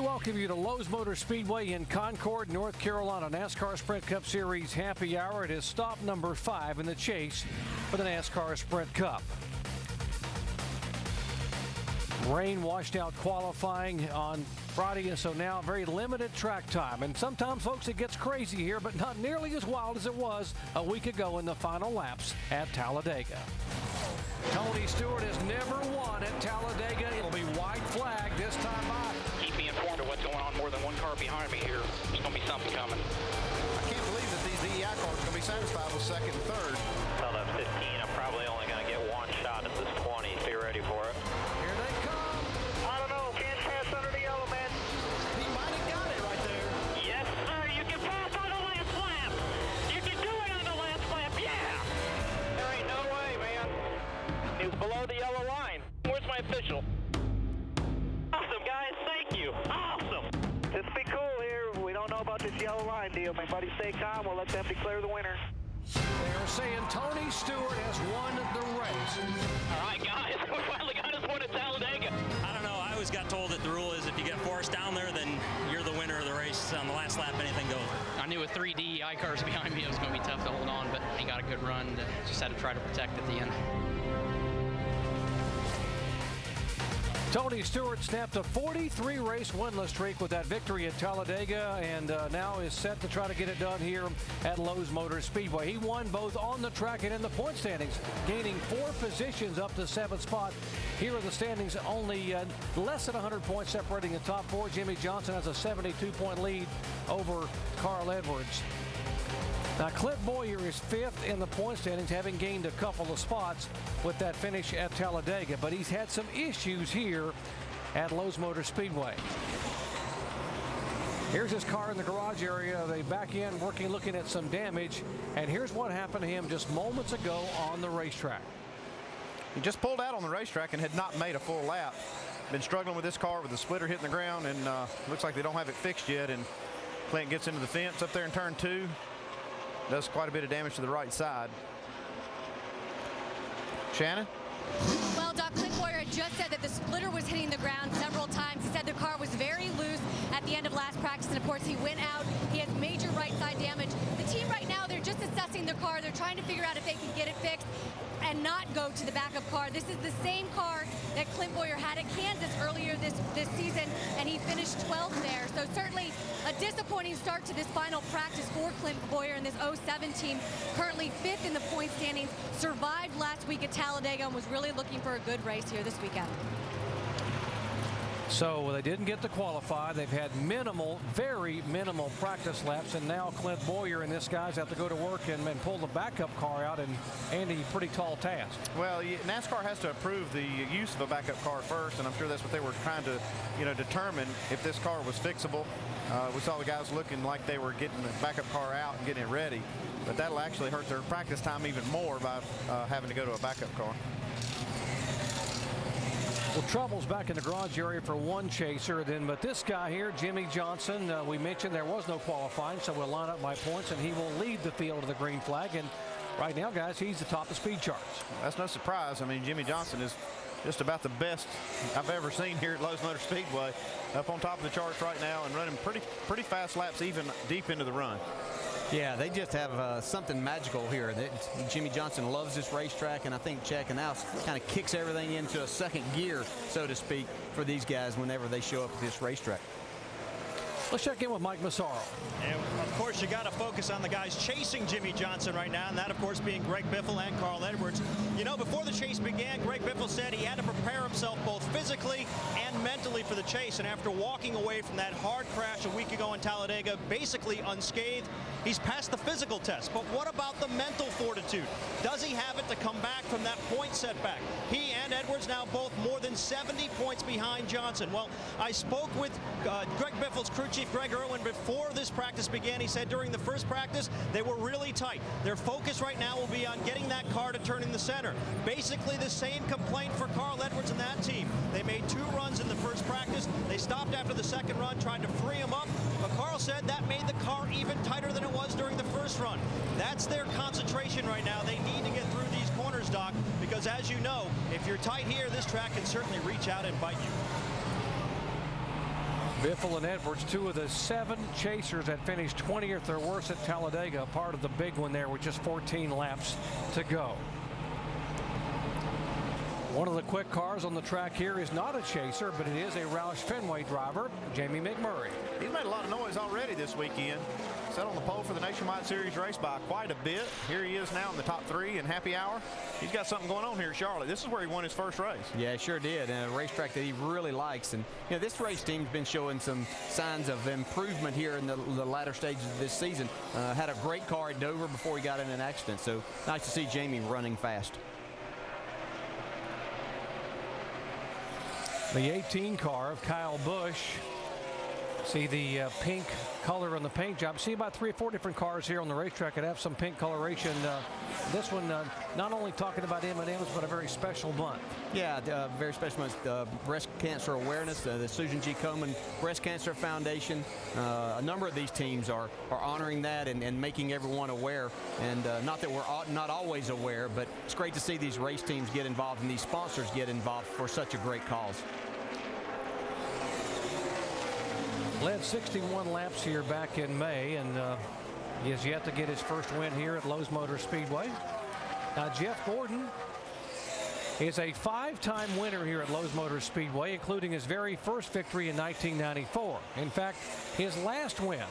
welcome you to Lowe's Motor Speedway in Concord, North Carolina. NASCAR Sprint Cup Series happy hour. It is stop number 5 in the chase for the NASCAR Sprint Cup. Rain washed out qualifying on Friday, and so now very limited track time. And sometimes, folks, it gets crazy here, but not nearly as wild as it was a week ago in the final laps at Talladega. Tony Stewart has never won at Talladega. It'll be white flag this time by. Keep me informed of what's going on. More than one car behind me here. There's going to be something coming. I can't believe that these DEI cars are going to be satisfied with second and third. Well, that's 15. I'm probably only going to get one shot at this 20. Be ready for it. Here they come. I don't know. Can't pass under the yellow, man. He might have got it right there. Yes, sir. You can pass on the last lap. You can do it on the last lap. Yeah. There ain't no way, man. He's below the yellow line. Where's my official? Awesome, guys. Thank you. Awesome. Just be cool here. We don't know about this yellow line deal. Everybody stay calm. We'll let them declare the winner. They're saying Tony Stewart has won the race. All right, guys. We finally got us one at Talladega. I don't know. I always got told that the rule is if you get forced down there, then you're the winner of the race. On the last lap, anything goes. I knew with 3 DEI cars behind me, it was going to be tough to hold on, but he got a good run. Just had to try to protect at the end. Tony Stewart snapped a 43-race winless streak with that victory at Talladega, and now is set to try to get it done here at Lowe's Motor Speedway. He won both on the track and in the point standings, gaining 4 positions up to 7th spot. Here are the standings, only less than 100 points separating the top 4. Jimmie Johnson has a 72-point lead over Carl Edwards. Now, Clint Bowyer is 5th in the point standings, having gained a couple of spots with that finish at Talladega, but he's had some issues here at Lowe's Motor Speedway. Here's his car in the garage area. They back in, looking at some damage, and here's what happened to him just moments ago on the racetrack. He just pulled out on the racetrack and had not made a full lap. Been struggling with this car with the splitter hitting the ground, and looks like they don't have it fixed yet. And Clint gets into the fence up there in turn 2. Does quite a bit of damage to the right side. Shannon? Well, Doc, Clint Bowyer had just said that the splitter was hitting the ground several times. He said the car was very loose at the end of last practice, and of course he went out. He has major right side damage. The team right now, they're just assessing the car. They're trying to figure out if they can get it fixed and not go to the backup car. This is the same car that Clint Bowyer had at Kansas earlier this season, and he finished 12th there. So certainly a disappointing start to this final practice for Clint Bowyer and this 07 team. Currently 5th in the point standings, survived last week at Talladega and was really looking for a good race here this weekend. So they didn't get to qualify. They've had minimal, very minimal practice laps, and now Clint Bowyer and this guys have to go to work and pull the backup car out, and Andy, pretty tall task. Well, NASCAR has to approve the use of a backup car first, and I'm sure that's what they were trying to, determine if this car was fixable. We saw the guys looking like they were getting the backup car out and getting it ready, but that'll actually hurt their practice time even more by having to go to a backup car. Well, trouble's back in the garage area for one chaser, but this guy here, Jimmie Johnson, we mentioned there was no qualifying, so we'll line up my points, and he will lead the field to the green flag. And right now, guys, he's the top of speed charts. That's no surprise. I mean, Jimmie Johnson is just about the best I've ever seen here at Lowe's Motor Speedway. Up on top of the charts right now and running pretty fast laps, even deep into the run. Yeah, they just have something magical here. Jimmie Johnson loves this racetrack, and I think checking out kind of kicks everything into a second gear, so to speak, for these guys whenever they show up at this racetrack. Let's check in with Mike Massaro. And of course, you got to focus on the guys chasing Jimmie Johnson right now, and that, of course, being Greg Biffle and Carl Edwards. You know, before the chase began, Greg Biffle said he had to prepare himself both physically and mentally for the chase. And after walking away from that hard crash a week ago in Talladega, basically unscathed, he's passed the physical test. But what about the mental fortitude? Does he have it to come back from that point setback? He and Edwards now both more than 70 points behind Johnson. Well, I spoke with Greg Biffle's crew chief, Greg Irwin, before this practice began. He said during the first practice, they were really tight. Their focus right now will be on getting that car to turn in the center. Basically the same complaint for Carl Edwards and that team. They made 2 runs in the first practice. They stopped after the second run, trying to free him up. But Carl said that made the car even tighter than it was during the first run. That's their concentration right now. They need to get through these corners, Doc, because as you know, if you're tight here, this track can certainly reach out and bite you. Biffle and Edwards, two of the 7 chasers that finished 20th or worse at Talladega, part of the big one there with just 14 laps to go. One of the quick cars on the track here is not a chaser, but it is a Roush Fenway driver, Jamie McMurray. He's made a lot of noise already this weekend. Set on the pole for the Nationwide Series race by quite a bit. Here he is now in the top 3 in happy hour. He's got something going on here at Charlotte. This is where he won his first race. Yeah, sure did, and a racetrack that he really likes. And you know, this race team's been showing some signs of improvement here in the latter stages of this season. Had a great car at Dover before he got in an accident, so nice to see Jamie running fast. The 18 car of Kyle Busch. See the pink color on the paint job. See about 3 or 4 different cars here on the racetrack that have some pink coloration. This one not only talking about M&Ms, but a very special month. Yeah, very special month. Breast Cancer Awareness, the Susan G. Komen Breast Cancer Foundation. A number of these teams are honoring that and making everyone aware. And not that we're not always aware, but it's great to see these race teams get involved and these sponsors get involved for such a great cause. Led 61 laps here back in May, and he has yet to get his first win here at Lowe's Motor Speedway. Now, Jeff Gordon is a 5-time winner here at Lowe's Motor Speedway, including his very first victory in 1994. In fact, his last win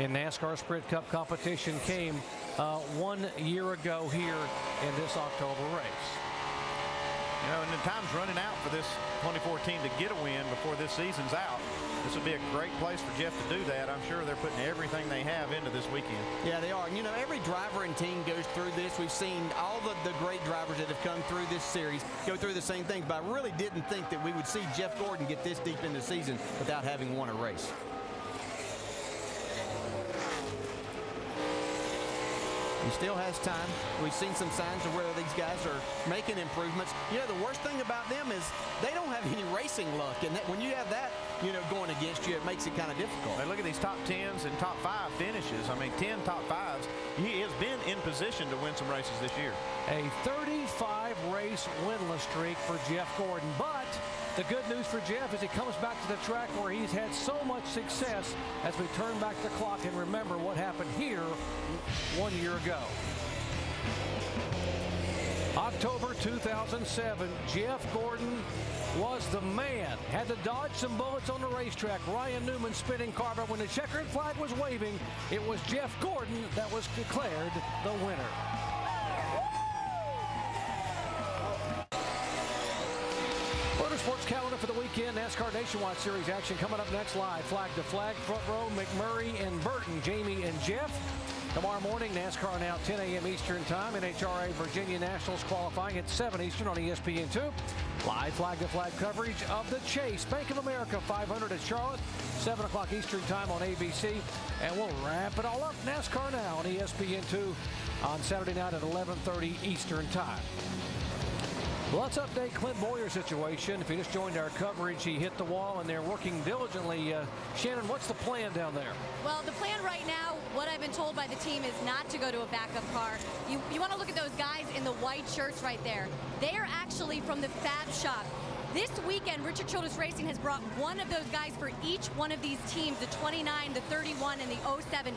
in NASCAR Sprint Cup competition came 1 year ago here in this October race. You know, and the time's running out for this 2014 to get a win before this season's out. This would be a great place for Jeff to do that. I'm sure they're putting everything they have into this weekend. Yeah, they are. And, you know, every driver and team goes through this. We've seen all the great drivers that have come through this series go through the same things. But I really didn't think that we would see Jeff Gordon get this deep in the season without having won a race. He still has time. We've seen some signs of where these guys are making improvements. You know, the worst thing about them is they don't have any racing luck. And that, when you have that, you know, going against you, it makes it kind of difficult. Hey, look at these top 10s and top 5 finishes. I mean, 10 top 5s. He has been in position to win some races this year. A 35-race winless streak for Jeff Gordon. But the good news for Jeff is he comes back to the track where he's had so much success as we turn back the clock and remember what happened here 1 year ago. October 2007, Jeff Gordon was the man. Had to dodge some bullets on the racetrack. Ryan Newman spinning car, but when the checkered flag was waving, it was Jeff Gordon that was declared the winner. Motorsports calendar for the weekend. NASCAR Nationwide Series action coming up next live. Flag to flag, front row, McMurray and Burton, Jamie and Jeff. Tomorrow morning, NASCAR now 10 a.m. Eastern time. NHRA Virginia Nationals qualifying at 7 Eastern on ESPN2. Live flag to flag coverage of the Chase Bank of America 500 at Charlotte, 7 o'clock Eastern time on ABC. And we'll wrap it all up NASCAR now on ESPN2 on Saturday night at 11:30 Eastern time. Well, let's update Clint Bowyer's situation. If you just joined our coverage, he hit the wall, and they're working diligently. Shannon, what's the plan down there? Well, the plan right now, what I've been told by the team, is not to go to a backup car. You want to look at those guys in the white shirts right there. They are actually from the Fab Shop. This weekend, Richard Childress Racing has brought one of those guys for each one of these teams, the 29, the 31, and the 07,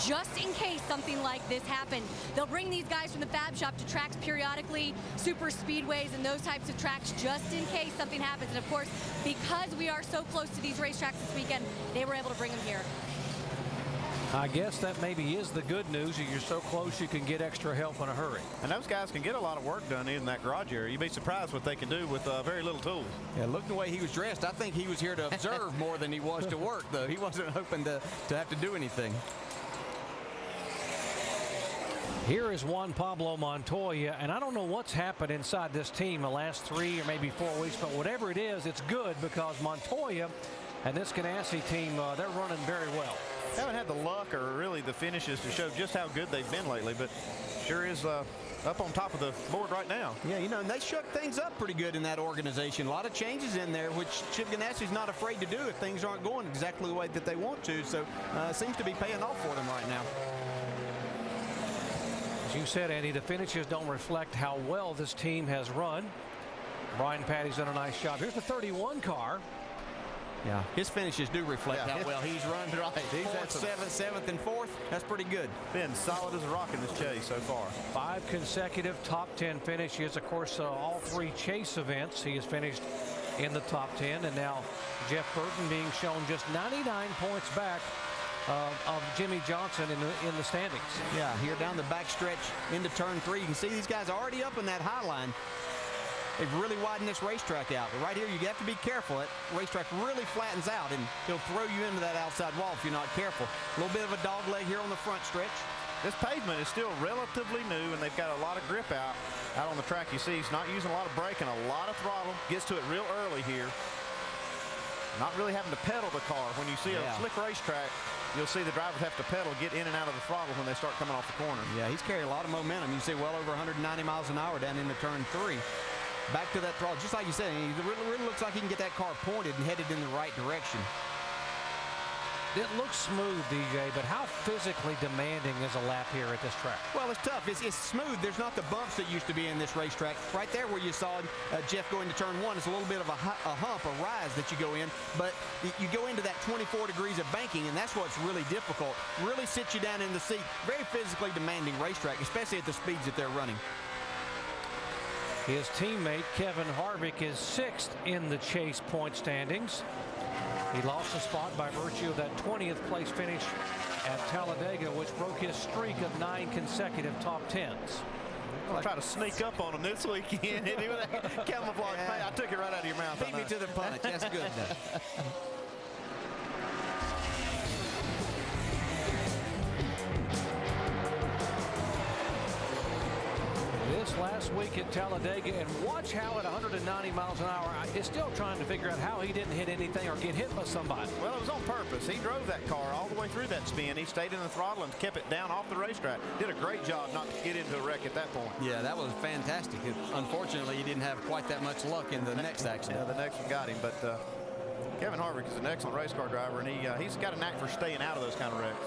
just in case something like this happened. They'll bring these guys from the Fab Shop to tracks periodically, super speedways and those types of tracks, just in case something happens. And of course, because we are so close to these racetracks this weekend, they were able to bring them here. I guess that maybe is the good news. You're so close you can get extra help in a hurry. And those guys can get a lot of work done in that garage area. You'd be surprised what they can do with very little tools. Yeah, look the way he was dressed. I think he was here to observe more than he was to work, though. He wasn't hoping to have to do anything. Here is Juan Pablo Montoya, and I don't know what's happened inside this team the last 3 or maybe 4 weeks, but whatever it is, it's good because Montoya and this Ganassi team, they're running very well. Haven't had the luck or really the finishes to show just how good they've been lately, but sure is up on top of the board right now. Yeah, you know, and they shook things up pretty good in that organization. A lot of changes in there, which Chip Ganassi's not afraid to do if things aren't going exactly the way that they want to. So it seems to be paying off for them right now. As you said, Andy, the finishes don't reflect how well this team has run. Brian Patty's done a nice job. Here's the 31 car. Yeah, his finishes do reflect how well he's run. Right. He's Fourth, seventh, and fourth. That's pretty good. Been solid as a rock in this chase so far. 5 consecutive top 10 finishes. Of course, all 3 chase events he has finished in the top 10. And now Jeff Burton being shown just 99 points back of Jimmy Johnson in the standings. Yeah, here down the back stretch into turn 3. You can see these guys already up in that high line. They've really widened this racetrack out. But right here, you have to be careful. That racetrack really flattens out, and he'll throw you into that outside wall if you're not careful. A little bit of a dog leg here on the front stretch. This pavement is still relatively new, and they've got a lot of grip out on the track. You see he's not using a lot of brake and a lot of throttle. Gets to it real early here. Not really having to pedal the car. When you see a slick racetrack, you'll see the drivers have to pedal, get in and out of the throttle when they start coming off the corner. Yeah, he's carried a lot of momentum. You see well over 190 miles an hour down into turn 3. Back to that throttle, just like you said, it really looks like he can get that car pointed and headed in the right direction. It looks smooth, DJ, but how physically demanding is a lap here at this track? Well, it's tough. It's smooth. There's not the bumps that used to be in this racetrack. Right there where you saw Jeff go into turn 1, it's a little bit of a hump, a rise that you go in, but you go into that 24 degrees of banking, and that's what's really difficult. Really sits you down in the seat. Very physically demanding racetrack, especially at the speeds that they're running. His teammate Kevin Harvick is 6th in the chase point standings. He lost a spot by virtue of that 20th place finish at Talladega, which broke his streak of 9 consecutive top 10s. I'll try to sneak up on him this weekend. Hit him with that camouflage paint. I took it right out of your mouth. Beat me to the punch. That's good. This last week at Talladega, and watch how at 190 miles an hour, is still trying to figure out how he didn't hit anything or get hit by somebody. Well, it was on purpose. He drove that car all the way through that spin. He stayed in the throttle and kept it down off the racetrack. Did a great job not to get into a wreck at that point. Yeah, that was fantastic. Unfortunately, he didn't have quite that much luck in the next accident. Yeah, the next one got him, but Kevin Harvick is an excellent race car driver, and he's got a knack for staying out of those kind of wrecks.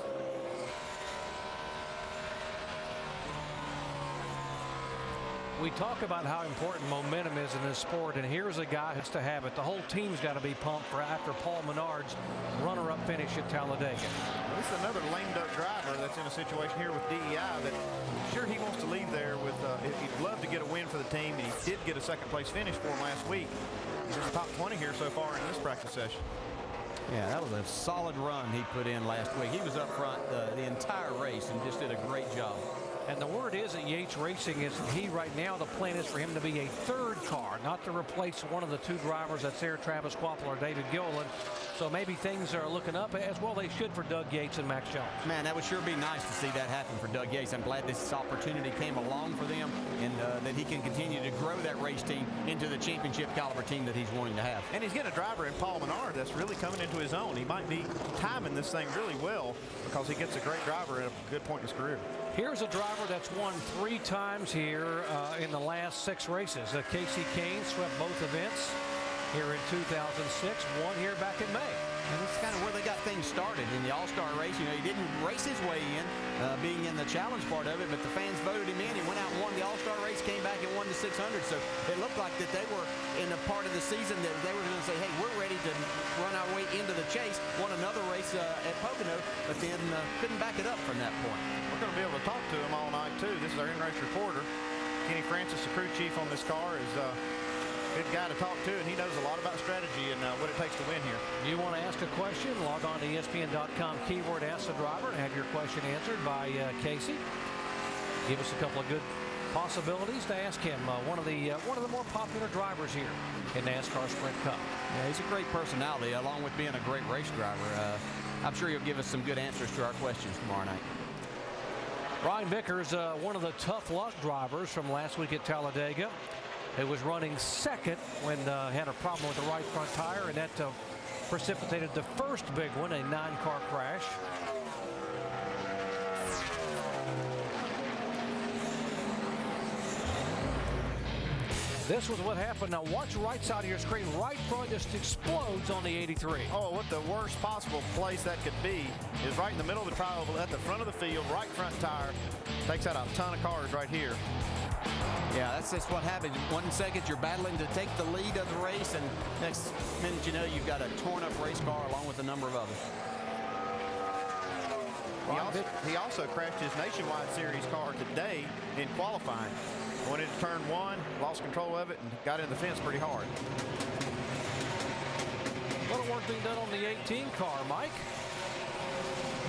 We talk about how important momentum is in this sport, and here's a guy who has to have it. The whole team's got to be pumped for after Paul Menard's runner-up finish at Talladega. This is another lame duck driver that's in a situation here with DEI that I'm sure he wants to leave there with. He'd love to get a win for the team, and he did get a second-place finish for him last week. He's in the top 20 here so far in this practice session. Yeah, that was a solid run he put in last week. He was up front the entire race and just did a great job. And the word is at Yates Racing is he right now, the plan is for him to be a third car, not to replace one of the 2 drivers that's there, Travis Quapple or David Gilliland. So maybe things are looking up, as well they should for Doug Yates and Max Jones. Man, that would sure be nice to see that happen for Doug Yates. I'm glad this opportunity came along for them, and that he can continue to grow that race team into the championship caliber team that he's wanting to have. And he's getting a driver in Paul Menard that's really coming into his own. He might be timing this thing really well because he gets a great driver at a good point in his career. Here's a driver that's won 3 times here in the last 6 races. Casey Kane swept both events here in 2006, won here back in May. And this is kind of where they got things started in the All-Star race. You know, he didn't race his way in, being in the challenge part of it, but the fans voted him in. He went out and won the All-Star race, came back and won the 600. So it looked like that they were in a part of the season that they were going to say, hey, we're ready to run our way into the chase. Won another race at Pocono, but then couldn't back it up from that point. We're going to be able to talk to him all night, too. This is our in-race reporter. Kenny Francis, the crew chief on this car, is a good guy to talk to, and he knows a lot about strategy and what it takes to win here. You want to ask a question? Log on to ESPN.com, keyword Ask the Driver, and have your question answered by Casey. Give us a couple of good possibilities to ask him. One of the more popular drivers here in NASCAR Sprint Cup. Yeah, he's a great personality, along with being a great race driver. I'm sure he'll give us some good answers to our questions tomorrow night. Ryan Vickers, one of the tough luck drivers from last week at Talladega. It was running second when had a problem with the right front tire, and that precipitated the first big one, a 9-car crash. This was what happened. Now watch right side of your screen. Right front just explodes on the 83. Oh, what the worst possible place that could be is right in the middle of the tri-oval at the front of the field, right front tire. Takes out a ton of cars right here. Yeah, that's that's what happens. 1 second you're battling to take the lead of the race, and next minute you know you've got a torn up race car along with a number of others. He also crashed his Nationwide Series car today in qualifying. Went into turn 1, lost control of it, and got in the fence pretty hard. A little work being done on the 18 car, Mike.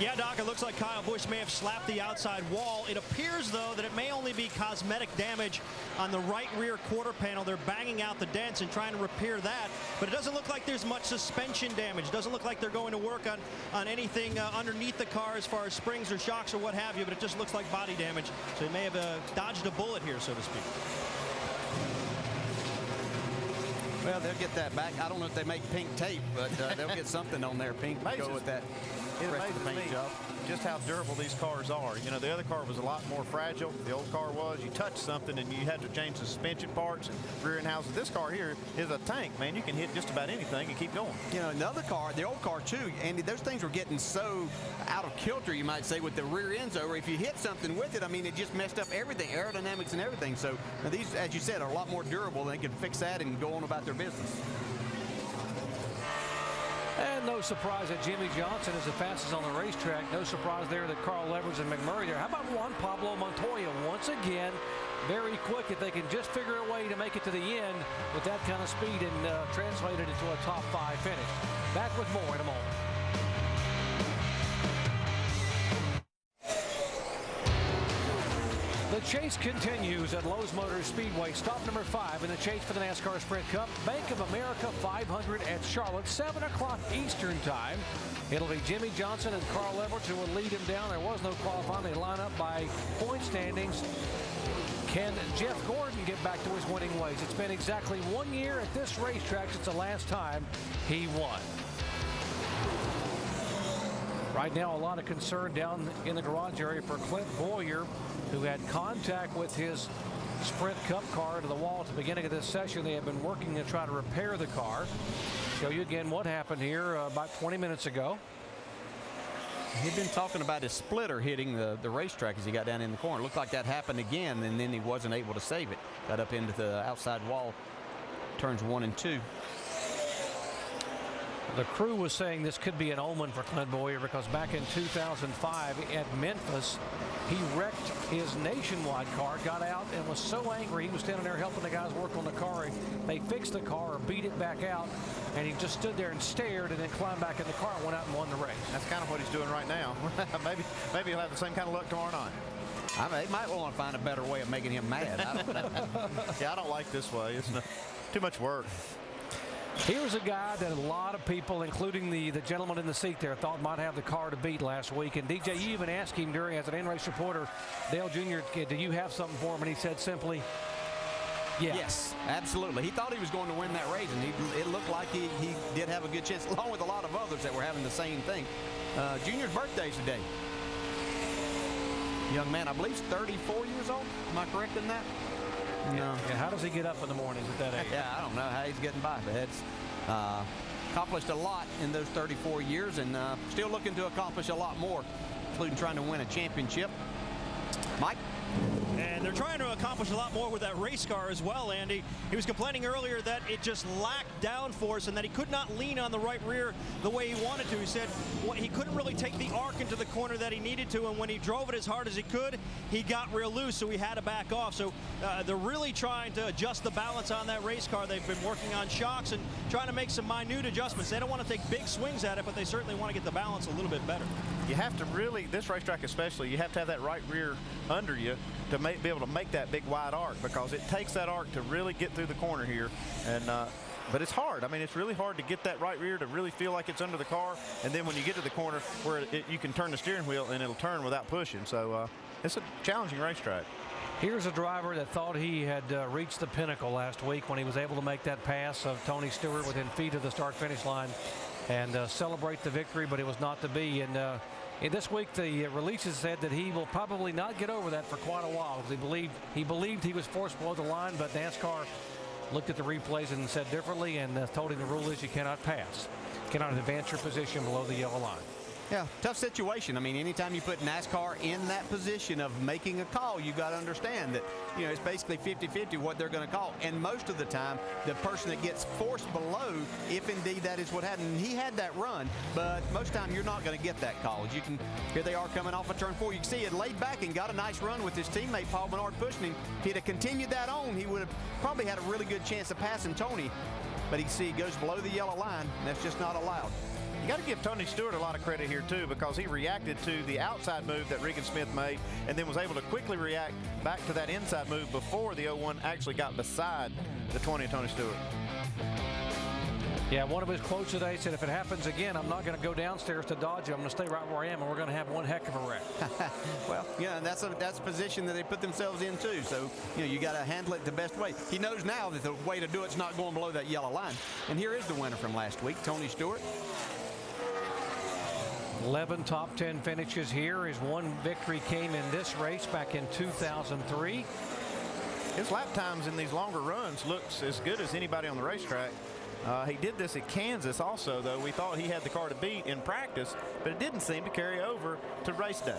Yeah, Doc, it looks like Kyle Busch may have slapped the outside wall. It appears, though, that it may only be cosmetic damage on the right rear quarter panel. They're banging out the dents and trying to repair that, but it doesn't look like there's much suspension damage. It doesn't look like they're going to work on anything underneath the car as far as springs or shocks or what have you, but it just looks like body damage. So he may have dodged a bullet here, so to speak. Well, they'll get that back. I don't know if they make pink tape, but they'll get something on there pink to go with that. It amazes me just how durable these cars are. You know, the other car was a lot more fragile. The old car was. You touch something and you had to change the suspension parts and rear end houses. This car here is a tank, man. You can hit just about anything and keep going. You know, another car, the old car too, Andy, those things were getting so out of kilter, you might say, with the rear ends over. If you hit something with it, I mean, it just messed up everything, aerodynamics and everything. So these, as you said, are a lot more durable. They can fix that and go on about their business. And no surprise that Jimmy Johnson is the fastest on the racetrack. No surprise there that Carl Edwards and McMurray there. How about Juan Pablo Montoya once again? Very quick if they can just figure a way to make it to the end with that kind of speed and translate it into a top 5 finish. Back with more in a moment. The chase continues at Lowe's Motors Speedway. Stop number 5 in the chase for the NASCAR Sprint Cup. Bank of America 500 at Charlotte, 7 o'clock Eastern time. It'll be Jimmy Johnson and Carl Edwards who will lead him down. There was no qualifying. They line up by point standings. Can Jeff Gordon get back to his winning ways? It's been exactly 1 year at this racetrack since the last time he won. Right now, a lot of concern down in the garage area for Clint Bowyer, who had contact with his Sprint Cup car to the wall at the beginning of this session. They have been working to try to repair the car. Show you again what happened here about 20 minutes ago. He'd been talking about his splitter hitting the racetrack as he got down in the corner. Looked like that happened again, and then he wasn't able to save it. Got up into the outside wall, turns 1 and 2. The crew was saying this could be an omen for Clint Bowyer because back in 2005 at Memphis, he wrecked his Nationwide car, got out and was so angry he was standing there helping the guys work on the car. They fixed the car or beat it back out, and he just stood there and stared and then climbed back in the car and went out and won the race. That's kind of what he's doing right now. maybe he'll have the same kind of luck tomorrow night. They might want to find a better way of making him mad. I don't know. Yeah, I don't like this way. It's too much work. Here's a guy that a lot of people, including the gentleman in the seat there, thought might have the car to beat last week. And DJ, you even asked him during, as an in-race reporter, Dale Jr., do you have something for him? And he said simply, yeah. Yes, absolutely. He thought he was going to win that race, and it looked like he did have a good chance, along with a lot of others that were having the same thing. Junior's birthday's today. Young man, I believe, he's 34 years old. Am I correct in that? No. Yeah, how does he get up in the mornings at that age? Yeah, I don't know how he's getting by, but it's accomplished a lot in those 34 years and still looking to accomplish a lot more, including trying to win a championship. Mike? And they're trying to accomplish a lot more with that race car as well, Andy. He was complaining earlier that it just lacked downforce and that he could not lean on the right rear the way he wanted to. He said he couldn't really take the arc into the corner that he needed to, and when he drove it as hard as he could, he got real loose, so he had to back off. So they're really trying to adjust the balance on that race car. They've been working on shocks and trying to make some minute adjustments. They don't want to take big swings at it, but they certainly want to get the balance a little bit better. You have to really, this racetrack especially, you have to have that right rear under you to be able to make that big wide arc, because it takes that arc to really get through the corner here. And but it's hard. I mean, it's really hard to get that right rear to really feel like it's under the car, and then when you get to the corner where you can turn the steering wheel and it'll turn without pushing. So it's a challenging racetrack. Here's a driver that thought he had reached the pinnacle last week when he was able to make that pass of Tony Stewart within feet of the start-finish line and celebrate the victory, but it was not to be. And this week, the releases said that he will probably not get over that for quite a while, because he believed he was forced below the line, but NASCAR looked at the replays and said differently and told him the rule is you cannot pass, cannot advance your position below the yellow line. Yeah, tough situation. I mean, anytime you put NASCAR in that position of making a call, you got to understand that, you know, it's basically 50-50 what they're going to call. And most of the time, the person that gets forced below, if indeed that is what happened, and he had that run, but most of the time you're not going to get that call. Here they are coming off of turn 4. You can see he had laid back and got a nice run with his teammate Paul Menard pushing him. If he'd have continued that on, he would have probably had a really good chance of passing Tony. But you can see he goes below the yellow line, and that's just not allowed. You got to give Tony Stewart a lot of credit here, too, because he reacted to the outside move that Regan Smith made and then was able to quickly react back to that inside move before the 01 actually got beside the 20 of Tony Stewart. Yeah, one of his quotes today said, if it happens again, I'm not going to go downstairs to dodge it. I'm going to stay right where I am, and we're going to have one heck of a wreck. Well, yeah, and that's a position that they put themselves in, too. So, you know, you got to handle it the best way. He knows now that the way to do it's not going below that yellow line. And here is the winner from last week, Tony Stewart. 11 top 10 finishes here. His one victory came in this race back in 2003. His lap times in these longer runs looks as good as anybody on the racetrack. He did this at Kansas also, though. We thought he had the car to beat in practice, but it didn't seem to carry over to race day.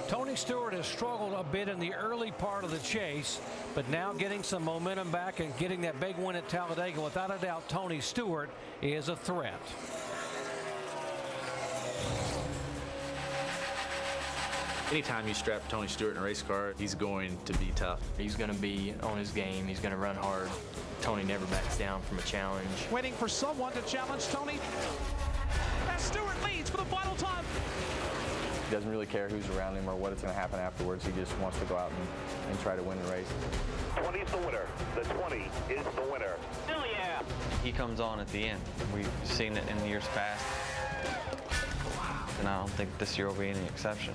Tony Stewart has struggled a bit in the early part of the chase, but now getting some momentum back and getting that big win at Talladega, without a doubt, Tony Stewart is a threat. Anytime you strap Tony Stewart in a race car, he's going to be tough. He's going to be on his game. He's going to run hard. Tony never backs down from a challenge. Waiting for someone to challenge Tony. As Stewart leads for the final time. He doesn't really care who's around him or what is going to happen afterwards. He just wants to go out and try to win the race. 20 is the winner. The 20 is the winner. Hell yeah! He comes on at the end. We've seen it in years past. And I don't think this year will be any exception.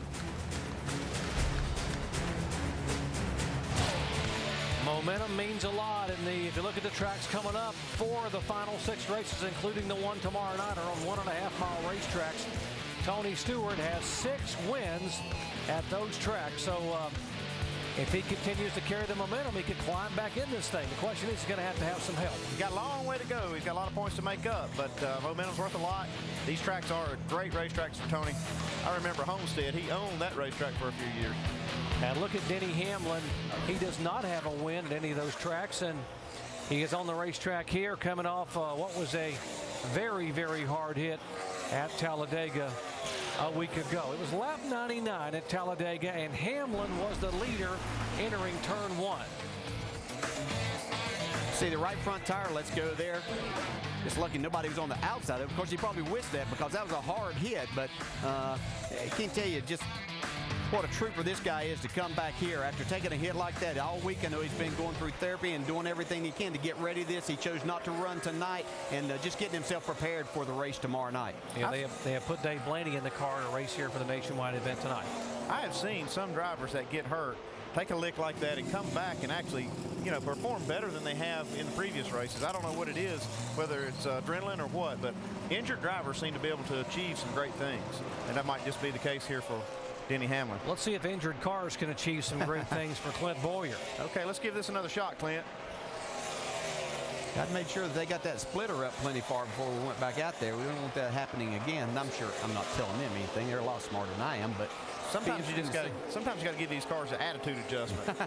Momentum means a lot. If you look at the tracks coming up, 4 of the final 6 races, including the one tomorrow night, are on 1.5-mile racetracks. Tony Stewart has 6 wins at those tracks. So if he continues to carry the momentum, he could climb back in this thing. The question is, he's going to have some help. He's got a long way to go. He's got a lot of points to make up, but momentum's worth a lot. These tracks are great racetracks for Tony. I remember Homestead. He owned that racetrack for a few years. And look at Denny Hamlin. He does not have a win at any of those tracks, and he is on the racetrack here coming off what was a very, very hard hit at Talladega a week ago. It was lap 99 at Talladega, and Hamlin was the leader entering turn 1. See the right front tire, let's go there. Just lucky nobody was on the outside of it. Of course, he probably wished that because that was a hard hit, but I can't tell you just what a trooper this guy is to come back here after taking a hit like that all week. I know he's been going through therapy and doing everything he can to get ready to this. He chose not to run tonight and just getting himself prepared for the race tomorrow night. Yeah, they have put Dave Blaney in the car to race here for the nationwide event tonight. I have seen some drivers that get hurt take a lick like that and come back and actually, you know, perform better than they have in the previous races. I don't know what it is, whether it's adrenaline or what, but injured drivers seem to be able to achieve some great things, and that might just be the case here for Denny Hamlin. Let's see if injured cars can achieve some great things for Clint Bowyer. Okay, let's give this another shot, Clint. Got to make sure that they got that splitter up plenty far before we went back out there. We don't want that happening again. And I'm sure I'm not telling them anything. They're a lot smarter than I am, but sometimes you just got to give these cars an attitude adjustment.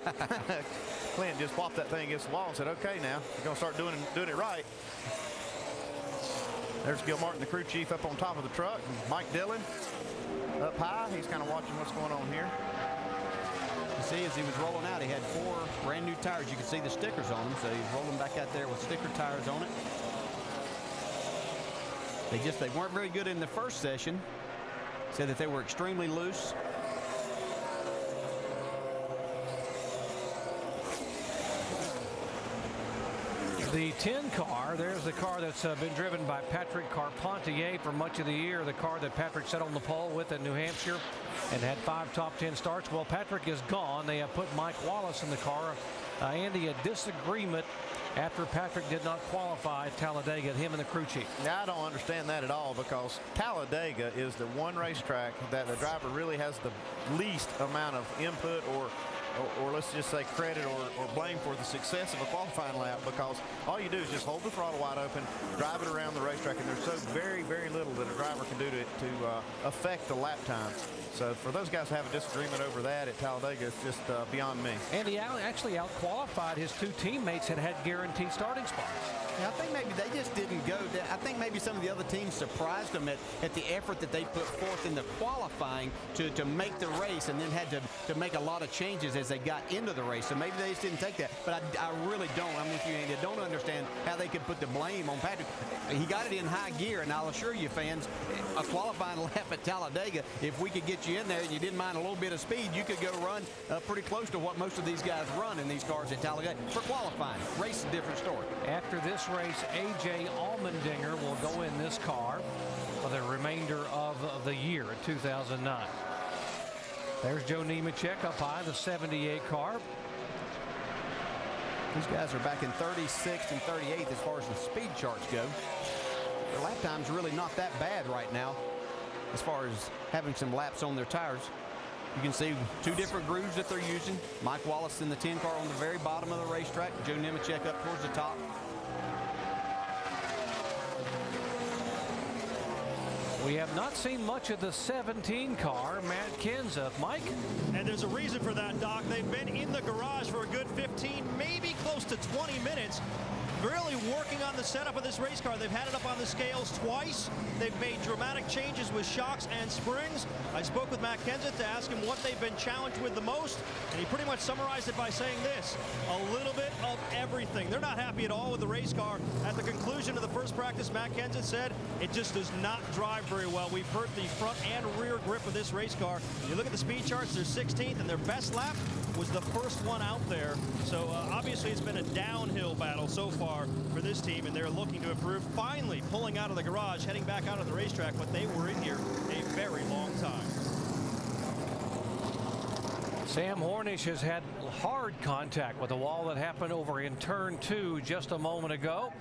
Clint just popped that thing against the wall and said, "Okay, now we're gonna start doing it right." There's Gil Martin, the crew chief, up on top of the truck, and Mike Dillon up high. He's kind of watching what's going on here. You see, as he was rolling out, he had 4 brand new tires. You can see the stickers on them, so he's rolling back out there with sticker tires on it. They weren't very good in the first session. Said that they were extremely loose. The 10 car, there's the car that's been driven by Patrick Carpentier for much of the year, the car that Patrick sat on the pole with in New Hampshire and had 5 top 10 starts. Well, Patrick is gone. They have put Mike Wallace in the car. Andy, a disagreement after Patrick did not qualify at Talladega, him and the crew chief. Now, I don't understand that at all, because Talladega is the one racetrack that the driver really has the least amount of input or or let's just say credit or blame for the success of a qualifying lap, because all you do is just hold the throttle wide open, drive it around the racetrack, and there's so very, very little that a driver can do to affect the lap time. So for those guys to have a disagreement over that at Talladega, it's just beyond me. And he actually out-qualified his two teammates that had guaranteed starting spots. Yeah, I think maybe they just didn't go. I think maybe some of the other teams surprised them at the effort that they put forth in the qualifying to make the race, and then had to make a lot of changes as they got into the race. So maybe they just didn't take that. But I really don't. I'm with you, Andy. I don't understand how they could put the blame on Patrick. He got it in high gear, and I'll assure you, fans, a qualifying lap at Talladega, if we could get you in there and you didn't mind a little bit of speed, you could go run pretty close to what most of these guys run in these cars at Talladega for qualifying. Race is a different story. After this race, A.J. Allmendinger will go in this car for the remainder of the year in 2009. There's Joe Nemechek up high, the 78 car. These guys are back in 36th and 38th as far as the speed charts go. Their lap time's really not that bad right now as far as having some laps on their tires. You can see two different grooves that they're using. Mike Wallace in the 10 car on the very bottom of the racetrack. Joe Nemechek up towards the top. We have not seen much of the 17 car, Matt Kenseth. Mike? And there's a reason for that, Doc. They've been in the garage for a good 15, maybe close to 20 minutes, really working on the setup of this race car. They've had it up on the scales twice. They've made dramatic changes with shocks and springs. I spoke with Matt Kenseth to ask him what they've been challenged with the most, and he pretty much summarized it by saying this: a little bit of everything. They're not happy at all with the race car. At the conclusion of the first practice, Matt Kenseth said it just does not drive very well. We've hurt the front and rear grip of this race car. You look at the speed charts, they're 16th, and their best lap was the first one out there. So obviously it's been a downhill battle so far for this team, and they're looking to improve. Finally pulling out of the garage, heading back out of the racetrack, but they were in here a very long time. Sam Hornish has had hard contact with the wall that happened over in turn 2 just a moment ago.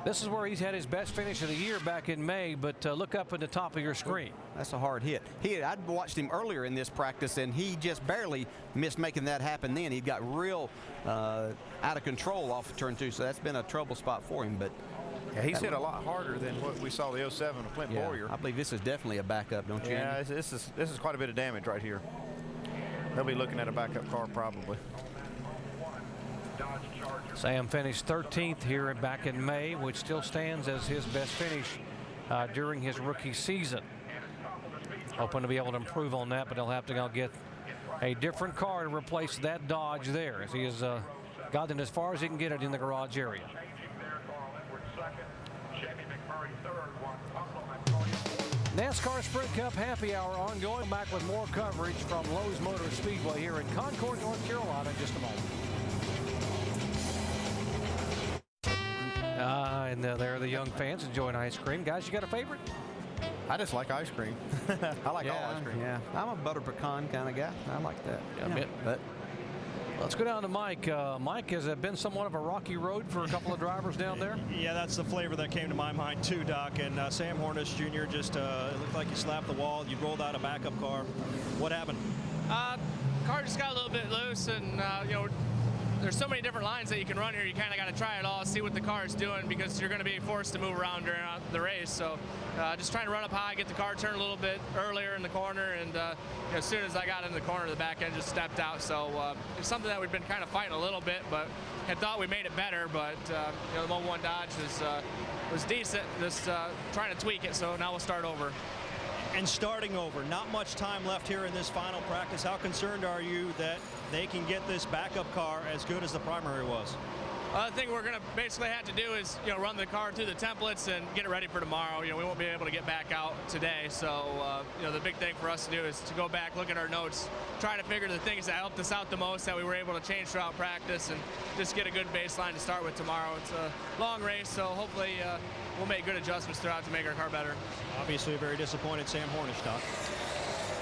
This is where he's had his best finish of the year back in May, but look up at the top of your screen. That's a hard hit. I'd watched him earlier in this practice, and he just barely missed making that happen then. He got real out of control off of turn 2, so that's been a trouble spot for him. But yeah, he's hit a lot harder than what we saw the 07 of Clint Bowyer. I believe this is definitely a backup, don't you? Yeah, this is quite a bit of damage right here. They'll be looking at a backup car probably. Sam finished 13th here back in May, which still stands as his best finish during his rookie season. Hoping to be able to improve on that, but he'll have to go get a different car to replace that Dodge there, as he has gotten as far as he can get it in the garage area. NASCAR Sprint Cup Happy Hour ongoing. Back with more coverage from Lowe's Motor Speedway here in Concord, North Carolina in just a moment. And there are the young fans enjoying ice cream. Guys, you got a favorite? I just like ice cream. I like all ice cream. Yeah, I'm a butter pecan kind of guy. I like that. Yeah. But let's go down to Mike. Mike, has it been somewhat of a rocky road for a couple of drivers down there? Yeah, that's the flavor that came to my mind too, Doc. And Sam Hornish Jr. just looked like you slapped the wall. You rolled out a backup car. What happened? Car just got a little bit loose, and there's so many different lines that you can run here. You kind of got to try it all, see what the car is doing, because you're going to be forced to move around during the race. So just trying to run up high, get the car turned a little bit earlier in the corner, and as soon as I got in the corner, the back end just stepped out. So it's something that we've been kind of fighting a little bit, but had thought we made it better. But the Mobile 1 Dodge was decent, just trying to tweak it. So now we'll start over. And starting over, not much time left here in this final practice. How concerned are you that they can get this backup car as good as the primary was? The thing we're going to basically have to do is, run the car through the templates and get it ready for tomorrow. We won't be able to get back out today. So, the big thing for us to do is to go back, look at our notes, try to figure the things that helped us out the most that we were able to change throughout practice, and just get a good baseline to start with tomorrow. It's a long race, so hopefully we'll make good adjustments throughout to make our car better. Obviously a very disappointed Sam Hornish, Doc.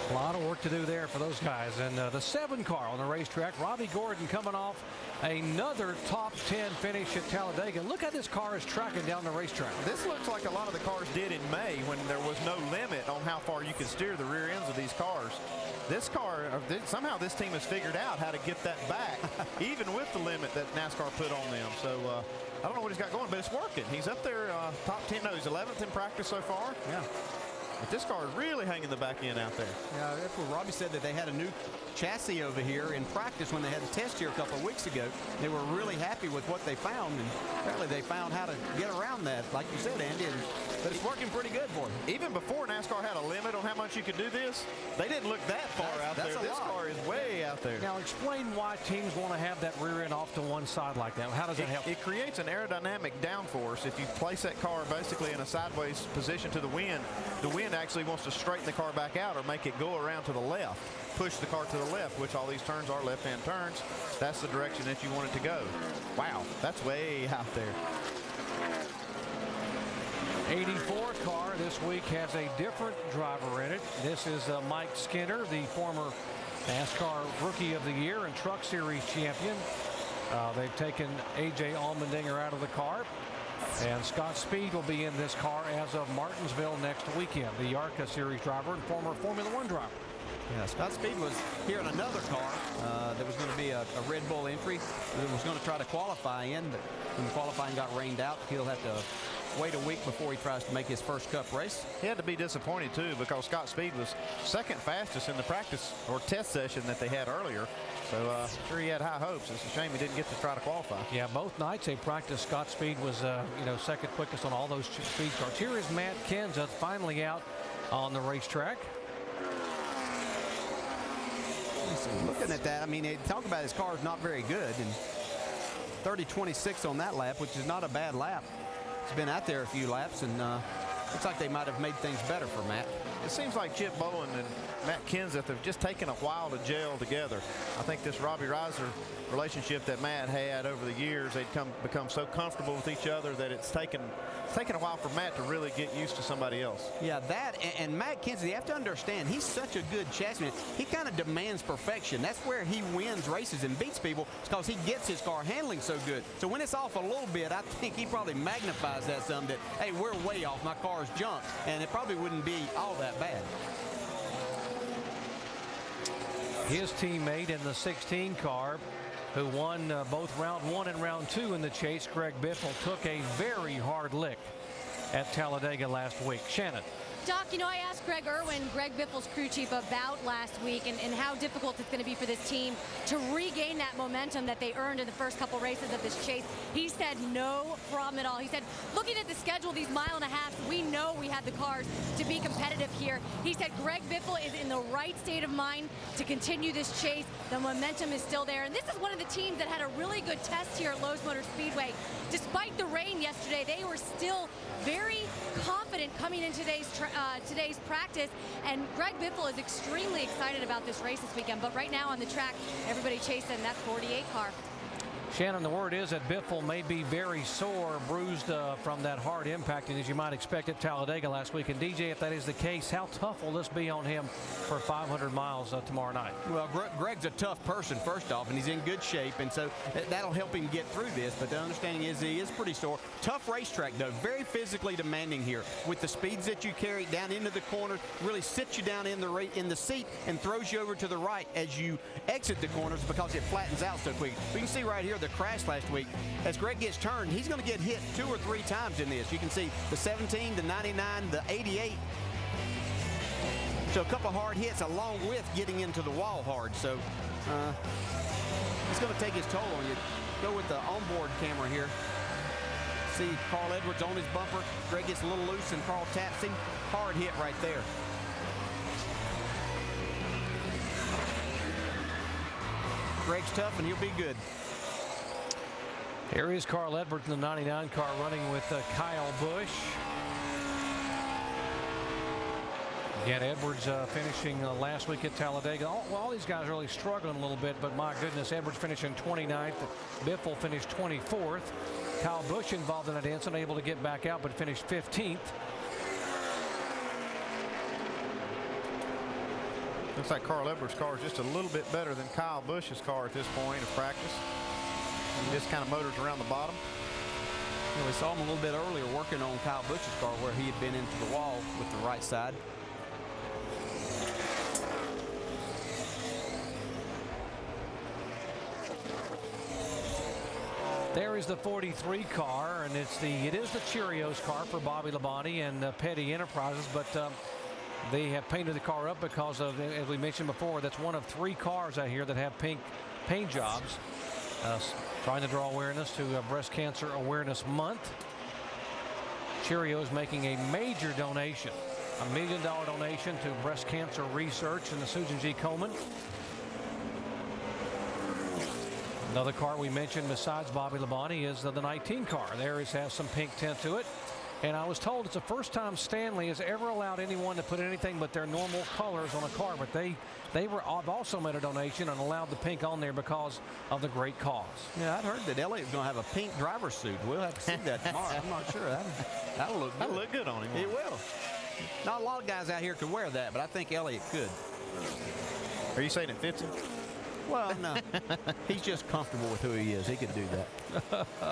A lot of work to do there for those guys. And the 7 car on the racetrack, Robbie Gordon coming off another top 10 finish at Talladega. Look how this car is tracking down the racetrack. This looks like a lot of the cars did in May when there was no limit on how far you could steer the rear ends of these cars. This car, somehow this team has figured out how to get that back, even with the limit that NASCAR put on them. So I don't know what he's got going, but it's working. He's up there top 10. No, he's 11th in practice so far. Yeah. But this car is really hanging the back end out there. Yeah, that's what Robbie said, that they had a new chassis over here in practice when they had the test here a couple of weeks ago. They were really happy with what they found, and apparently they found how to get around that, like you said, Andy. But it's working pretty good for them. Even before NASCAR had a limit on how much you could do this, they didn't look that far out there. This car is way out there. Now explain why teams want to have that rear end off to one side like that. How does that help? It creates an aerodynamic downforce. If you place that car basically in a sideways position to the wind actually wants to straighten the car back out or make it go around to the left, push the car to the left, which all these turns are left-hand turns. That's the direction that you want it to go. Wow, that's way out there. 84 car this week has a different driver in it. This is Mike Skinner, the former NASCAR Rookie of the Year and Truck Series champion. They've taken A.J. Allmendinger out of the car. And Scott Speed will be in this car as of Martinsville next weekend. The ARCA Series driver and former Formula One driver. Yeah, Scott Speed was here in another car that was going to be a Red Bull entry that was going to try to qualify in, but when the qualifying got rained out, he'll have to wait a week before he tries to make his first Cup race. He had to be disappointed too, because Scott Speed was second fastest in the practice or test session that they had earlier. So sure he had high hopes. It's a shame he didn't get to try to qualify. Yeah, both nights they practiced. Scott Speed was second quickest on all those speed cars. Here is Matt Kenseth finally out on the racetrack. Looking at that, I mean, they talk about his car is not very good, and 30.26 on that lap, which is not a bad lap. He's been out there a few laps, and looks like they might have made things better for Matt. It seems like Chip Bowen and Matt Kenseth have just taken a while to gel together. I think this Robbie Reiser relationship that Matt had over the years, they'd become so comfortable with each other that it's taken a while for Matt to really get used to somebody else. Yeah, that and Matt Kenseth, you have to understand, he's such a good chassis man. He kind of demands perfection. That's where he wins races and beats people, because he gets his car handling so good. So when it's off a little bit, I think he probably magnifies that some, that, hey, we're way off, my car's junk, and it probably wouldn't be all that bad. His teammate in the 16 car, who won both round 1 and round 2 in the chase, Greg Biffle, took a very hard lick at Talladega last week. Shannon. Doc, I asked Greg Irwin, Greg Biffle's crew chief, about last week and how difficult it's going to be for this team to regain that momentum that they earned in the first couple races of this chase. He said no problem at all. He said, looking at the schedule, these mile and a half, we know we have the cars to be competitive here. He said Greg Biffle is in the right state of mind to continue this chase. The momentum is still there. And this is one of the teams that had a really good test here at Lowe's Motor Speedway. Despite the rain yesterday, they were still very confident coming into today's practice, and Greg Biffle is extremely excited about this race this weekend. But right now on the track, everybody chasing that 48 car. Shannon, the word is that Biffle may be very sore, bruised from that hard impacting, as you might expect at Talladega last week. And DJ, if that is the case, how tough will this be on him for 500 miles tomorrow night? Well, Greg's a tough person, first off, and he's in good shape, and so that'll help him get through this. But the understanding is he is pretty sore. Tough racetrack, though, very physically demanding here. With the speeds that you carry down into the corner, really sits you down in the seat and throws you over to the right as you exit the corners, because it flattens out so quick. We can see right here the crash last week. As Greg gets turned, he's going to get hit 2 or 3 times in this. You can see the 17, the 99, the 88. So a couple hard hits along with getting into the wall hard. So it's going to take its toll on you. Go with the onboard camera here. See Carl Edwards on his bumper. Greg gets a little loose and Carl taps him. Hard hit right there. Greg's tough and he'll be good. Here is Carl Edwards in the 99 car running with Kyle Busch. Again, Edwards finishing last week at Talladega. All these guys are really struggling a little bit, but my goodness, Edwards finishing 29th. Biffle finished 24th. Kyle Busch involved in that incident, able to get back out, but finished 15th. Looks like Carl Edwards' car is just a little bit better than Kyle Busch's car at this point of practice. He just kind of motors around the bottom. You know, we saw him a little bit earlier working on Kyle Busch's car where he had been into the wall with the right side. There is the 43 car, and it is the Cheerios car for Bobby Labonte and Petty Enterprises, but they have painted the car up because of, as we mentioned before, that's one of 3 cars out here that have pink paint jobs, trying to draw awareness to Breast Cancer Awareness Month. Cheerios making a major donation, $1 million donation to breast cancer research in the Susan G. Komen. Another car we mentioned besides Bobby Labonte is the 19 car. There it has some pink tint to it. And I was told it's the first time Stanley has ever allowed anyone to put anything but their normal colors on a car. But I've also made a donation and allowed the pink on there because of the great cause. Yeah, I'd heard that Elliott's going to have a pink driver's suit. We'll have to see that tomorrow. I'm not sure. That'll look good. That'll look good on him. It will. Not a lot of guys out here could wear that, but I think Elliott could. Are you saying it fits him? Well, no. He's just comfortable with who he is. He could do that.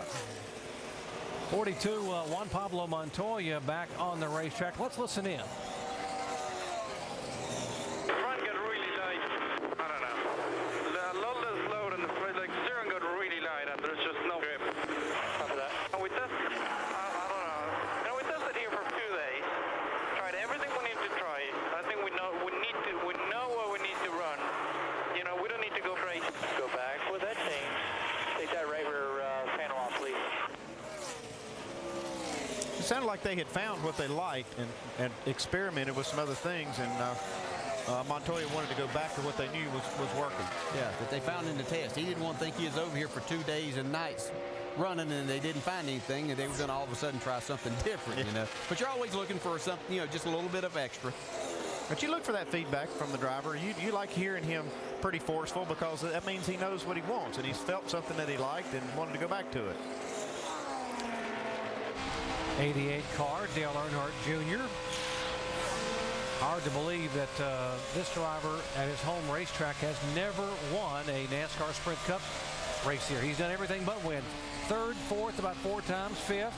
42, Juan Pablo Montoya back on the racetrack. Let's listen in. Front got really light. I don't know. A lot less load and the like steering got really light and there's just no grip. After that. And we tested, I don't know. And we tested here for 2 days. Tried everything we need to try. I think we know what we need to run. You know, we don't need to go crazy. Go back with that change. Take that right rear panel off, please. It sounded like they had found what they liked and experimented with some other things, and Montoya wanted to go back to what they knew was working. Yeah, that they found in the test. He didn't want to think he was over here for 2 days and nights running and they didn't find anything and they were going to all of a sudden try something different, you know. But you're always looking for something, you know, just a little bit of extra. But you look for that feedback from the driver. You like hearing him pretty forceful because that means he knows what he wants and he's felt something that he liked and wanted to go back to it. 88 car, Dale Earnhardt Jr. Hard to believe that this driver at his home racetrack has never won a NASCAR Sprint Cup race here. He's done everything but win. 3rd, 4th, about 4 times, 5th.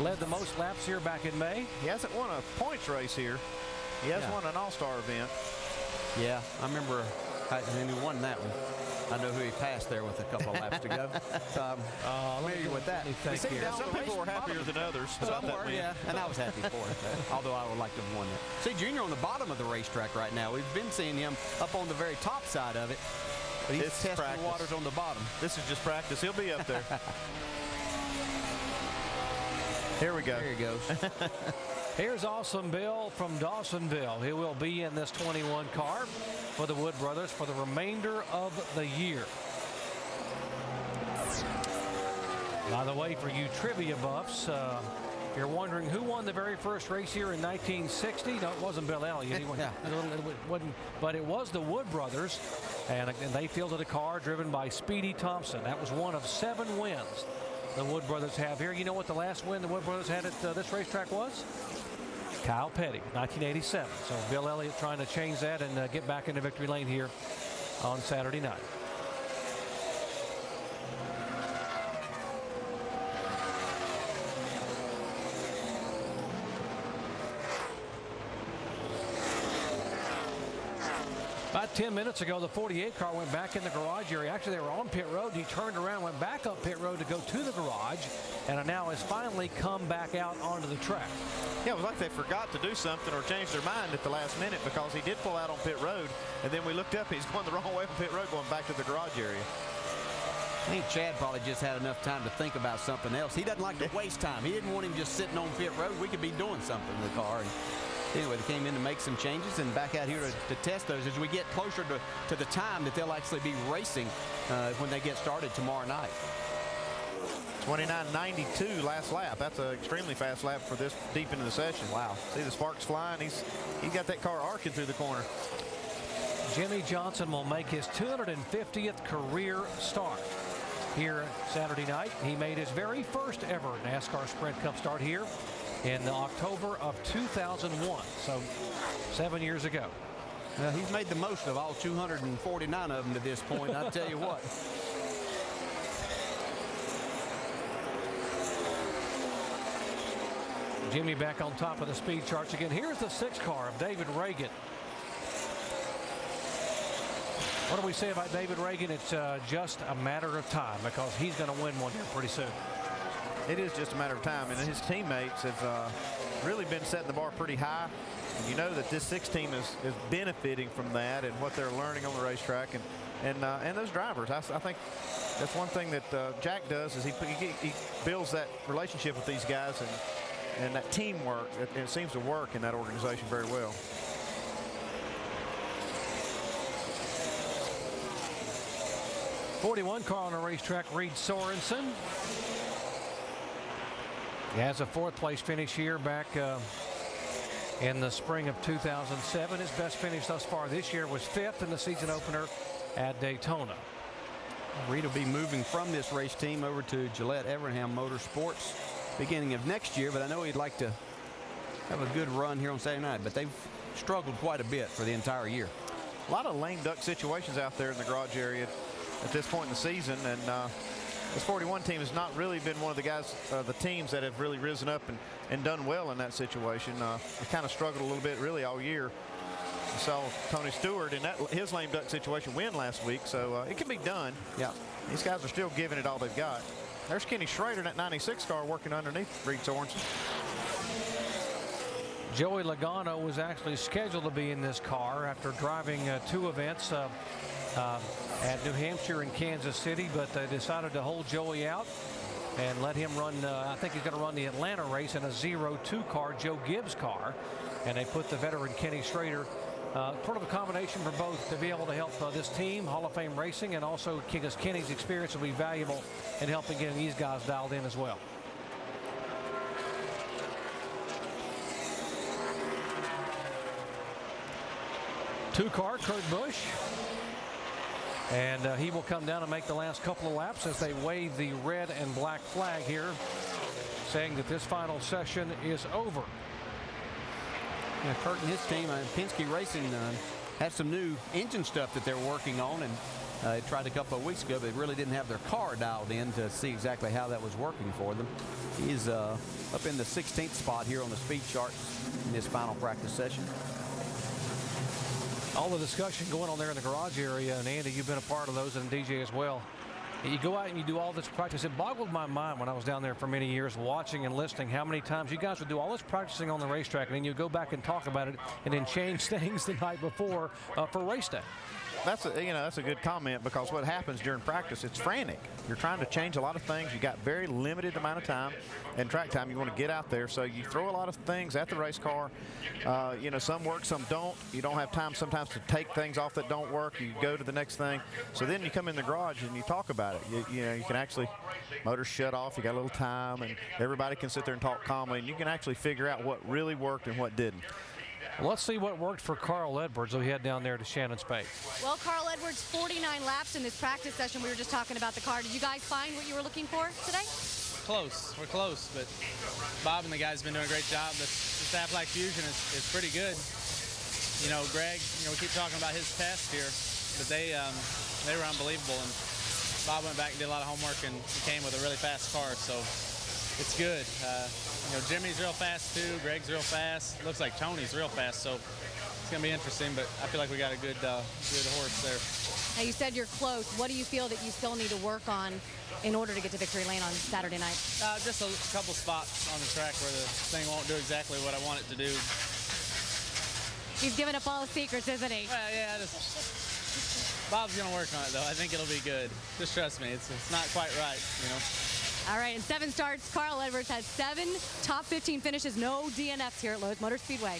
Led the most laps here back in May. He hasn't won a points race here. He has won an all-star event. Yeah, I remember and he won that one. I know who he passed there with a couple of laps to go. So I'm familiar with that. Some people were happier than others about that win. Yeah, and I was happy for it, although I would like to have won that. See, Junior on the bottom of the racetrack right now. We've been seeing him up on the very top side of it, but he's testing the waters on the bottom. This is just practice. He'll be up there. Here we go. There he goes. Here's Awesome Bill from Dawsonville. He will be in this 21 car for the Wood Brothers for the remainder of the year. By the way, for you trivia buffs, if you're wondering who won the very first race here in 1960, no, it wasn't Bill Elliott. He wasn't, but it was the Wood Brothers, and they fielded a car driven by Speedy Thompson. That was one of 7 wins the Wood Brothers have here. You know what the last win the Wood Brothers had at this racetrack was? Kyle Petty, 1987. So Bill Elliott trying to change that and get back into victory lane here on Saturday night. About 10 minutes ago, the 48 car went back in the garage area. Actually, they were on pit road. He turned around, went back up pit road to go to the garage, and now has finally come back out onto the track. Yeah, it was like they forgot to do something or change their mind at the last minute because he did pull out on pit road, and then we looked up, he's going the wrong way on pit road, going back to the garage area. I think Chad probably just had enough time to think about something else. He doesn't like to waste time. He didn't want him just sitting on pit road. We could be doing something in the car. And anyway, they came in to make some changes and back out here to test those as we get closer to the time that they'll actually be racing when they get started tomorrow night. 29.92 last lap. That's an extremely fast lap for this deep into the session. Wow. See the sparks flying. He's got that car arcing through the corner. Jimmy Johnson will make his 250th career start here Saturday night. He made his very first ever NASCAR Sprint Cup start here in October of 2001, so 7 years ago. He's made the most of all 249 of them to this point, I'll tell you what. Jimmy back on top of the speed charts again. Here's the 6 car of David Reagan. What do we say about David Reagan? It's just a matter of time because he's going to win one here pretty soon. It is just a matter of time, and his teammates have really been setting the bar pretty high. And you know that this 6 team is benefiting from that and what they're learning on the racetrack, and those drivers. I think that's one thing that Jack does is he builds that relationship with these guys and that teamwork. It seems to work in that organization very well. '41 car on the racetrack, Reed Sorensen. He has a 4th place finish here back in the spring of 2007. His best finish thus far this year was 5th in the season opener at Daytona. Reed will be moving from this race team over to Gillette Evernham Motorsports beginning of next year, but I know he'd like to have a good run here on Saturday night, but they've struggled quite a bit for the entire year. A lot of lame duck situations out there in the garage area at this point in the season, and this 41 team has not really been one of the guys, the teams that have really risen up and done well in that situation. They kind of struggled a little bit really all year. We saw Tony Stewart in his lame duck situation win last week, so it can be done. Yeah, these guys are still giving it all they've got. There's Kenny Schrader in that 96 car working underneath Reed Sorensen. Joey Logano was actually scheduled to be in this car after driving 2 events at New Hampshire and Kansas City, but they decided to hold Joey out and let him run. I think he's going to run the Atlanta race in a 0-2 car, Joe Gibbs car, and they put the veteran Kenny Schrader, sort of a combination for both to be able to help this team, Hall of Fame racing, and also because Kenny's experience will be valuable in helping getting these guys dialed in as well. Two car, Kurt Busch. And he will come down and make the last couple of laps as they wave the red and black flag here, saying that this final session is over. Yeah, Kurt and his team, Penske Racing, had some new engine stuff that they're working on, and they tried a couple of weeks ago, but they really didn't have their car dialed in to see exactly how that was working for them. He's up in the 16th spot here on the speed charts in this final practice session. All the discussion going on there in the garage area, and Andy, you've been a part of those, and DJ as well. You go out and you do all this practice. It boggled my mind when I was down there for many years watching and listening how many times you guys would do all this practicing on the racetrack, and then you go back and talk about it and then change things the night before for race day. That's a good comment, because what happens during practice, it's frantic. You're trying to change a lot of things. You got very limited amount of time and track time. You want to get out there, so you throw a lot of things at the race car. Some work, some don't. You don't have time sometimes to take things off that don't work. You go to the next thing. So then you come in the garage and you talk about it. You can actually, motors shut off. You got a little time, and everybody can sit there and talk calmly, and you can actually figure out what really worked and what didn't. Let's see what worked for Carl Edwards. We head down there to Shannon Spade. Well, Carl Edwards, 49 laps in this practice session. We were just talking about the car. Did you guys find what you were looking for today? Close. We're close, but Bob and the guys have been doing a great job. This Aflac Fusion is pretty good. Greg, we keep talking about his test here, but they were unbelievable. And Bob went back and did a lot of homework and came with a really fast car, so it's good. Jimmy's real fast too. Greg's real fast. Looks like Tony's real fast, so it's going to be interesting, but I feel like we got a good horse there. Now, you said you're close. What do you feel that you still need to work on in order to get to victory lane on Saturday night? Just a couple spots on the track where the thing won't do exactly what I want it to do. He's giving up all the secrets, isn't he? Well, yeah, Bob's going to work on it, though. I think it'll be good. Just trust me. It's not quite right, All right, in 7 starts, Carl Edwards has 7 top 15 finishes, no DNFs here at Lowe's Motor Speedway.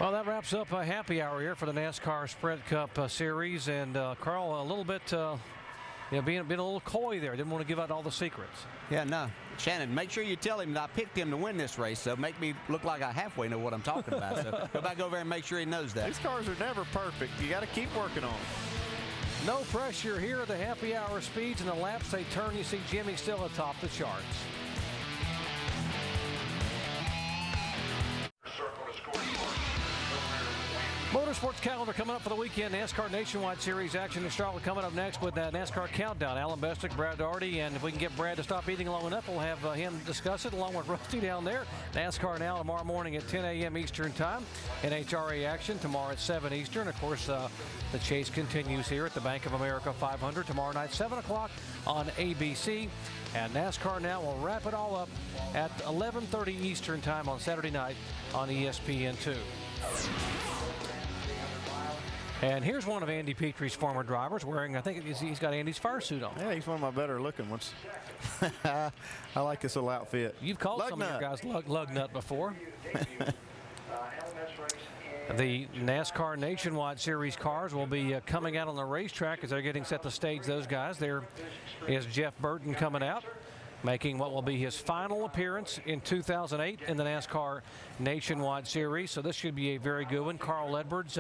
Well, that wraps up a happy hour here for the NASCAR Sprint Cup Series, and Carl, a little bit, being a little coy there. Didn't want to give out all the secrets. Yeah, no. Shannon, make sure you tell him that I picked him to win this race, so make me look like I halfway know what I'm talking about. So go back over there and make sure he knows that. These cars are never perfect. You got to keep working on them. No pressure here at the happy hour speeds, and the laps they turn. You see Jimmy still atop the charts. Circle to score. Motorsports calendar coming up for the weekend. NASCAR Nationwide Series action in Charlotte coming up next with that NASCAR Countdown. Alan Bestick, Brad Daugherty, and if we can get Brad to stop eating long enough, we'll have him discuss it along with Rusty down there. NASCAR Now tomorrow morning at 10 a.m. Eastern Time. NHRA action tomorrow at 7 Eastern. Of course, the chase continues here at the Bank of America 500 tomorrow night, 7 o'clock on ABC. And NASCAR Now will wrap it all up at 11:30 Eastern Time on Saturday night on ESPN2. And here's one of Andy Petrie's former drivers wearing, I think he's got Andy's fire suit on. Yeah, he's one of my better looking ones. I like this little outfit. You've called lug some nut. of your guys lug nut before. The NASCAR Nationwide Series cars will be coming out on the racetrack as they're getting set to stage those guys. There is Jeff Burton coming out, making what will be his final appearance in 2008 in the NASCAR Nationwide Series. So this should be a very good one. Carl Edwards,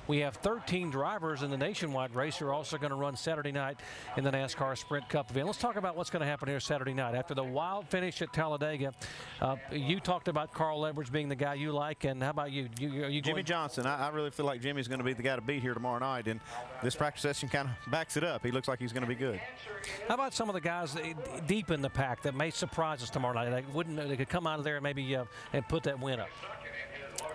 we have 13 drivers in the Nationwide race who are also going to run Saturday night in the NASCAR Sprint Cup event. Let's talk about what's going to happen here Saturday night. After the wild finish at Talladega, you talked about Carl Edwards being the guy you like, and how about you? Are you Jimmy Johnson. I really feel like Jimmy's going to be the guy to beat here tomorrow night, and this practice session kind of backs it up. He looks like he's going to be good. How about some of the guys deep in the pack that may surprise us tomorrow night? They could come out of there and maybe and put that win up.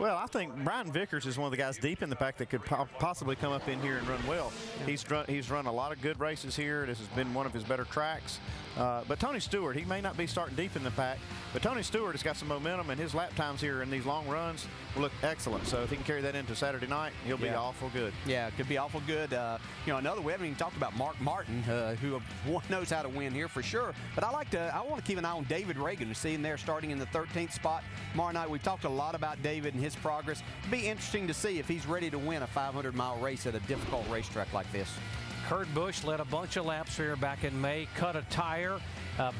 Well, I think Brian Vickers is one of the guys deep in the pack that could possibly come up in here and run well. He's run a lot of good races here. This has been one of his better tracks. But Tony Stewart, he may not be starting deep in the pack, but Tony Stewart has got some momentum, and his lap times here in these long runs will look excellent. So if he can carry that into Saturday night, he'll be awful good. Yeah, it could be awful good. Another, we haven't even talked about Mark Martin, who knows how to win here for sure. But I want to keep an eye on David Reagan, to see him there starting in the 13th spot tomorrow night. We've talked a lot about David and his progress. It'll be interesting to see if he's ready to win a 500-mile race at a difficult racetrack like this. Kurt Busch led a bunch of laps here back in May, cut a tire,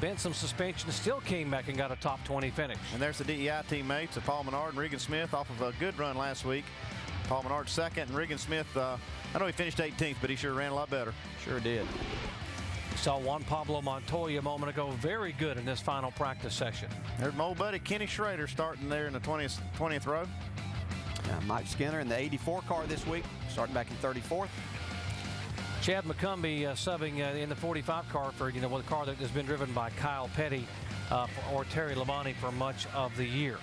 bent some suspension, still came back and got a top 20 finish. And there's the DEI teammates of Paul Menard and Regan Smith off of a good run last week. Paul Menard second, and Regan Smith, I know he finished 18th, but he sure ran a lot better. Sure did. Saw Juan Pablo Montoya a moment ago, very good in this final practice session. There's my old buddy Kenny Schrader starting there in the 20th row. Mike Skinner in the 84 car this week, starting back in 34th. Chad McCumbee subbing in the 45 car for the car that has been driven by Kyle Petty or Terry Labonte for much of the year.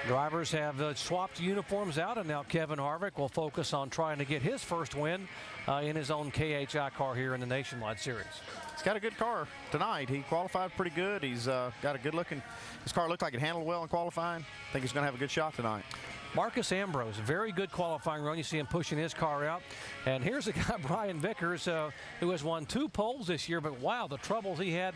Drivers have swapped uniforms out, and now Kevin Harvick will focus on trying to get his first win in his own KHI car here in the Nationwide Series. He's got a good car tonight. He qualified pretty good. He's got a good looking. His car looked like it handled well in qualifying. I think he's going to have a good shot tonight. Marcus Ambrose, very good qualifying run. You see him pushing his car out. And here's the guy, Brian Vickers, who has won 2 poles this year. But, wow, the troubles he had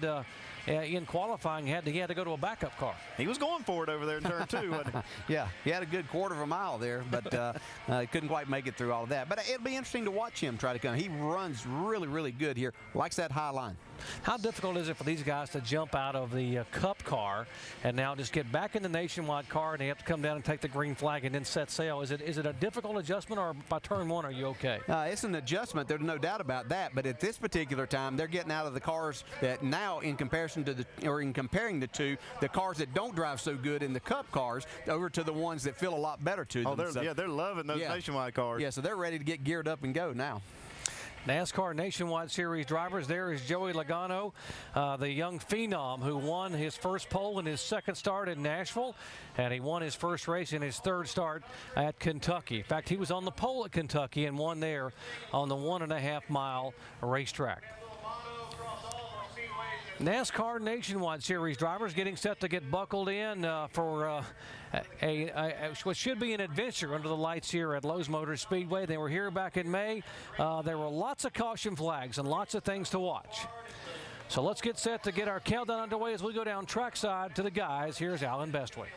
in qualifying, he had to go to a backup car. He was going for it over there in turn 2, wasn't he? Yeah, he had a good quarter of a mile there, but he couldn't quite make it through all of that. But it'll be interesting to watch him try to come. He runs really, really good here. Likes that high line. How difficult is it for these guys to jump out of the Cup car and now just get back in the Nationwide car, and they have to come down and take the green flag and then set sail? Is it a difficult adjustment, or by turn 1 are you okay? It's an adjustment. There's no doubt about that. But at this particular time, they're getting out of the cars that now, in comparison to in comparing the two, the cars that don't drive so good in the Cup cars over to the ones that feel a lot better to them. They're loving those Nationwide cars. Yeah, so they're ready to get geared up and go now. NASCAR Nationwide Series drivers. There is Joey Logano, the young phenom who won his first pole in his second start in Nashville, and he won his first race in his third start at Kentucky. In fact, he was on the pole at Kentucky and won there on the 1.5-mile racetrack. NASCAR Nationwide Series drivers getting set to get buckled in for what should be an adventure under the lights here at Lowe's Motor Speedway. They were here back in May. There were lots of caution flags and lots of things to watch. So let's get set to get our countdown underway as we go down trackside to the guys. Here's Alan Bestwick.